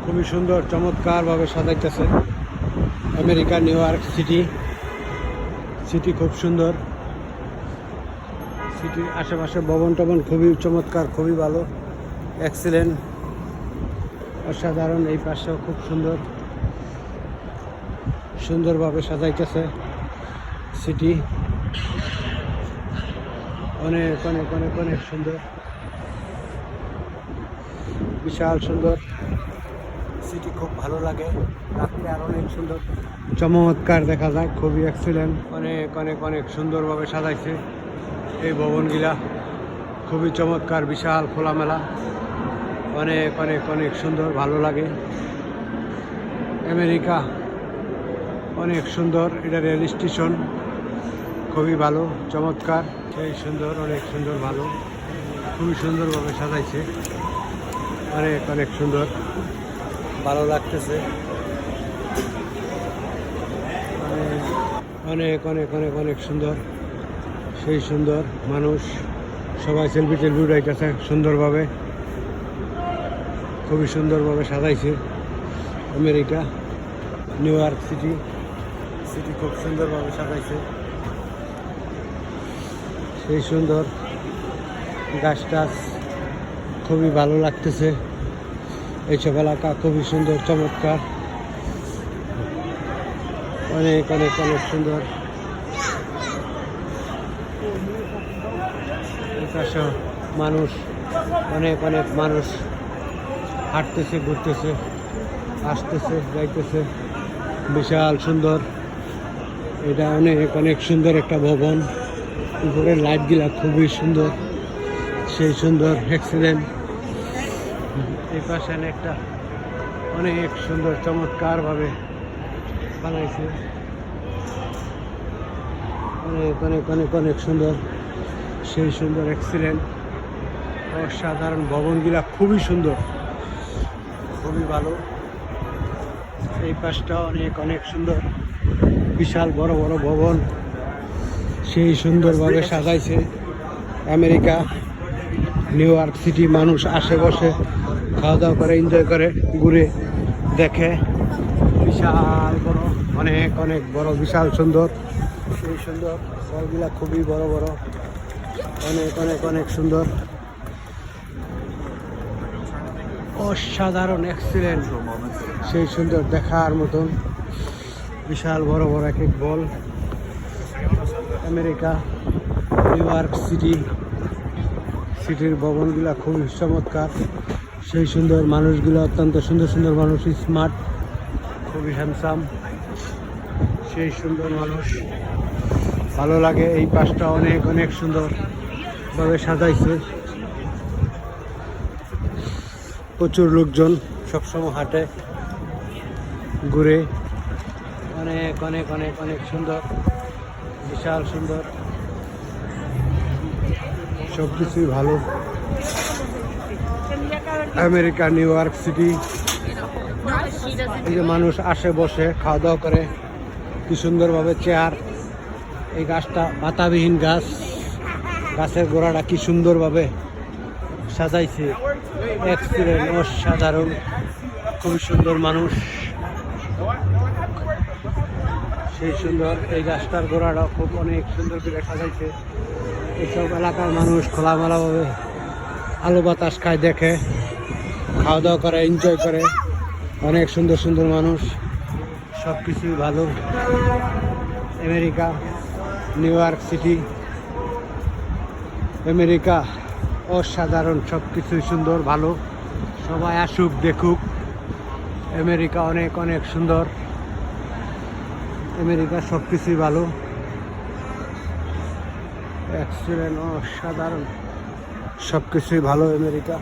খুবই সুন্দর চমৎকারভাবে সাজাইতেছে আমেরিকা নিউ ইয়র্ক সিটি খুব সুন্দর। সিটির আশেপাশে ভবন টবন খুবই চমৎকার, খুবই ভালো, এক্সিলেন্ট, অসাধারণ। এই পাশেও খুব সুন্দরভাবে সাজাইতেছে সিটি। অনেক অনেক অনেক অনেক সুন্দর, বিশাল সুন্দর সিটি, খুব ভালো লাগে। রাত্রে আর অনেক সুন্দর চমৎকার দেখা যায়, খুবই এক্সিলেন্ট। অনেক অনেক অনেক সুন্দরভাবে সাজাইছে এই ভবনগুলা, খুবই চমৎকার, বিশাল খোলামেলা, অনেক অনেক অনেক সুন্দর, ভালো লাগে। আমেরিকা অনেক সুন্দর, এটা রেল স্টেশন, খুবই ভালো, চমৎকার, সেই সুন্দর, অনেক সুন্দর, ভালো, খুবই সুন্দরভাবে সাজাইছে, অনেক অনেক সুন্দর, ভালো লাগতেছে। অনেক অনেক অনেক অনেক সুন্দর, সেই সুন্দর, মানুষ সবাই সেলফি উঠাইতেছে সুন্দরভাবে, খুবই সুন্দরভাবে সাজাইছে আমেরিকা নিউ ইয়র্ক সিটি খুব সুন্দরভাবে সাজাইছে, সেই সুন্দর, গাছ টাছ খুবই ভালো লাগতেছে। এইসব এলাকা খুবই সুন্দর, চমৎকার, অনেক অনেক অনেক সুন্দর। মানুষ, অনেক অনেক মানুষ হাঁটতেছে, ঘুরতেছে, আসতেছে, যাইতেছে, বিশাল সুন্দর। এটা অনেক অনেক সুন্দর একটা ভবন, উপরের লাইটগুলা খুবই সুন্দর, সেই সুন্দর, এক্সিলেন্ট। এই পাশে একটা অনেক সুন্দর চমৎকারভাবে বানাইছে, অনেক অনেক অনেক অনেক সুন্দর, সেই সুন্দর, এক্সিলেন্ট, অসাধারণ। ভবনগুলা খুবই সুন্দর, খুবই ভালো। এই পাশটা অনেক অনেক সুন্দর, বিশাল বড় বড় ভবন, সেই সুন্দরভাবে সাজাইছে আমেরিকা নিউ ইয়র্ক সিটি। মানুষ আসে, বসে, খাওয়া দাওয়া করে, এনজয় করে, ঘুরে দেখে, বিশাল বড়, অনেক অনেক বড়, বিশাল সুন্দর, সেই সুন্দর। ঘরগুলা খুবই বড় বড়, অনেক অনেক অনেক সুন্দর, অসাধারণ, এক্সিলেন্ট, সেই সুন্দর, দেখার মতন, বিশাল বড় বড় এক এক বল। আমেরিকা নিউ ইয়র্ক সিটির ভবনগুলা খুবই চমৎকার, সেই সুন্দর। মানুষগুলো অত্যন্ত সুন্দর সুন্দর মানুষ, স্মার্ট, খুবই হ্যান্ডসাম, সেই সুন্দর মানুষ, ভালো লাগে। এই পাশটা অনেক অনেক সুন্দরভাবে সাজাইছে, প্রচুর লোকজন সবসময় হাঁটে, ঘুরে, অনেক অনেক অনেক অনেক সুন্দর, বিশাল সুন্দর, সব কিছুই ভালো। আমেরিকা নিউ ইয়র্ক সিটি, এই যে মানুষ আসে, বসে, খাওয়া দাওয়া করে, কি সুন্দরভাবে চেয়ার। এই গাছটা পাতাবিহীন গাছ, গাছের গোড়াটা কি সুন্দরভাবে সাজাইছে, এক্সিলেন্ট, অসাধারণ, খুবই সুন্দর মানুষ, সেই সুন্দর। এই গাছটার গোড়াটাও খুব অনেক সুন্দর করে সাজাইছে। এইসব এলাকার মানুষ খোলামেলাভাবে আলো বাতাস খায়, দেখে, খাওয়া দাওয়া করে, এনজয় করে, অনেক সুন্দর সুন্দর মানুষ, সব কিছুই ভালো। America new York city, America অসাধারণ, সব কিছুই সুন্দর, ভালো, সবাই আসুক, দেখুক। আমেরিকা অনেক অনেক সুন্দর, আমেরিকা সব কিছুই ভালো, এক্সিলেন্ট, অসাধারণ, সব কিছুই ভালো আমেরিকা।